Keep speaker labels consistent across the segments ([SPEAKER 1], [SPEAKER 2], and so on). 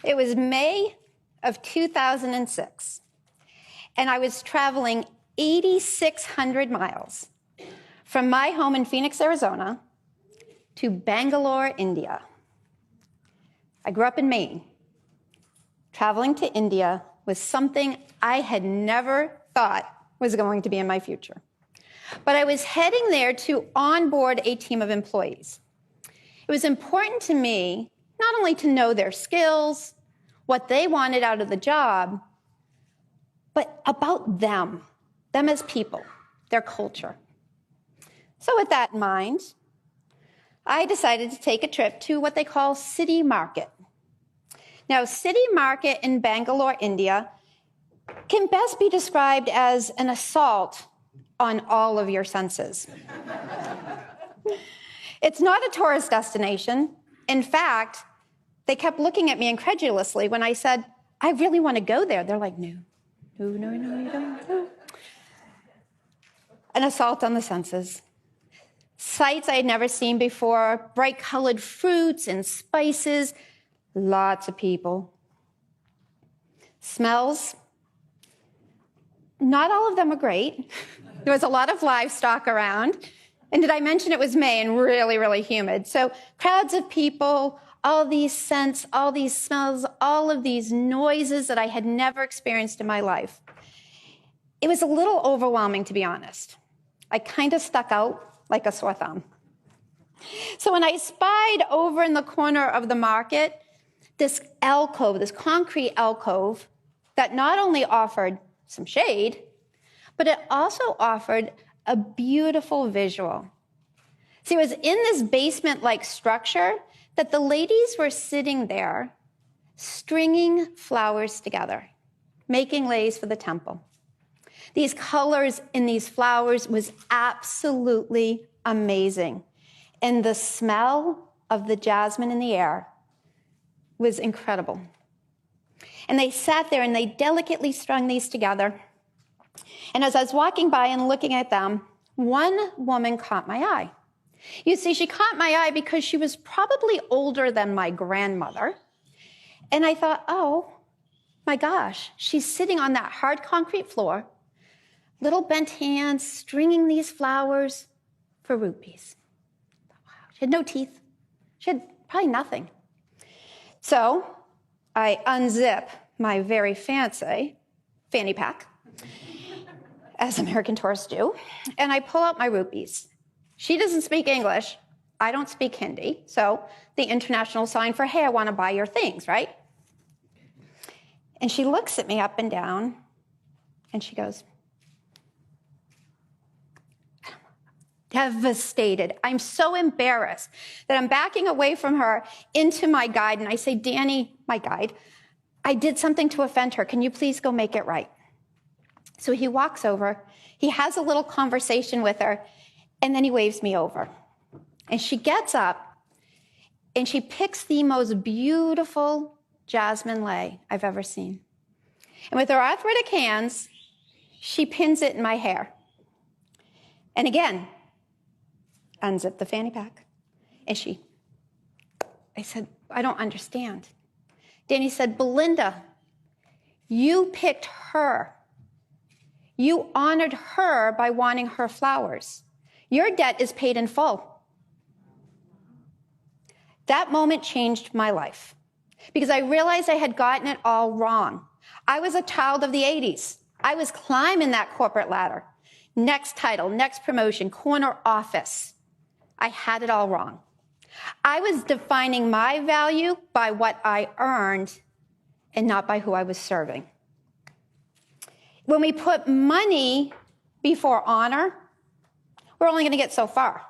[SPEAKER 1] It was May of 2006, and I was traveling 8,600 miles from my home in Phoenix, Arizona, to Bangalore, India. I grew up in Maine. Traveling to India was something I had never thought was going to be in my future. But I was heading there to onboard a team of employees. It was important to me not only to know their skills, what they wanted out of the job, but about them as people, their culture. So with that in mind, I decided to take a trip to what they call City Market. Now, City Market in Bangalore, India, can best be described as an assault on all of your senses. It's not a tourist destination. In fact, they kept looking at me incredulously when I said, I really want to go there. They're like, no, you don't. No. An assault on the senses. Sights I had never seen before, bright colored fruits and spices, lots of people. Smells, not all of them are great. There was a lot of livestock around. And did I mention it was May and really, really humid? So crowds of people, all these scents, all these smells, all of these noises that I had never experienced in my life. It was a little overwhelming, to be honest. I kind of stuck out like a sore thumb. So when I spied over in the corner of the market, this alcove, this concrete alcove that not only offered some shade, but it also offered a beautiful visual. See, it was in this basement-like structure that the ladies were sitting there stringing flowers together, making leis for the temple. These colors in these flowers was absolutely amazing. And the smell of the jasmine in the air was incredible. And they sat there and they delicately strung these together. And as I was walking by and looking at them, one woman caught my eye. You see, she caught my eye because she was probably older than my grandmother. And I thought, oh, my gosh, she's sitting on that hard concrete floor, little bent hands, stringing these flowers for rupees. Wow. She had no teeth. She had probably nothing. So I unzip my very fancy fanny pack, as American tourists do, and I pull out my rupees. She doesn't speak English. I don't speak Hindi. So the international sign for, hey, I want to buy your things, right? And she looks at me up and down, and she goes, devastated. I'm so embarrassed that I'm backing away from her into my guide. And I say, Danny, my guide, I did something to offend her. Can you please go make it right? So he walks over. He has a little conversation with her. And then he waves me over. And she gets up and she picks the most beautiful jasmine lei I've ever seen. And with her arthritic hands, she pins it in my hair. And again, unzip the fanny pack. And I said, I don't understand. Danny said, Belinda, you picked her. You honored her by wanting her flowers. Your debt is paid in full. That moment changed my life because I realized I had gotten it all wrong. I was a child of the 80s. I was climbing that corporate ladder. Next title, next promotion, corner office. I had it all wrong. I was defining my value by what I earned and not by who I was serving. When we put money before honor, we're only going to get so far.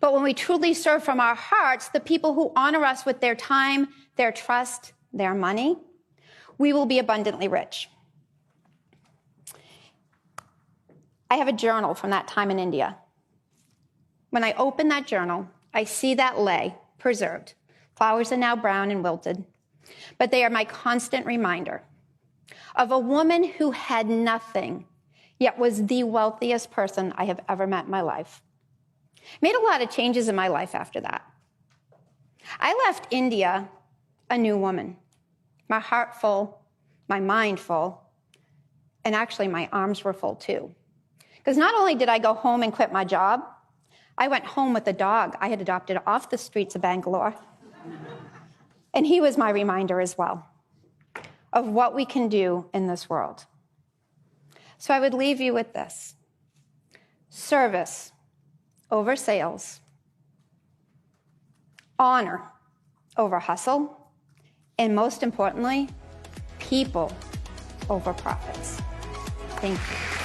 [SPEAKER 1] But when we truly serve from our hearts, the people who honor us with their time, their trust, their money, we will be abundantly rich. I have a journal from that time in India. When I open that journal, I see that lei preserved. Flowers are now brown and wilted, but they are my constant reminder of a woman who had nothing, yet was the wealthiest person I have ever met in my life. Made a lot of changes in my life after that. I left India a new woman. my heart full, my mind full, and actually my arms were full too. Because not only did I go home and quit my job, I went home with a dog I had adopted off the streets of Bangalore. And he was my reminder as well of what we can do in this world. So I would leave you with this: service over sales, honor over hustle, and most importantly, people over profits. Thank you.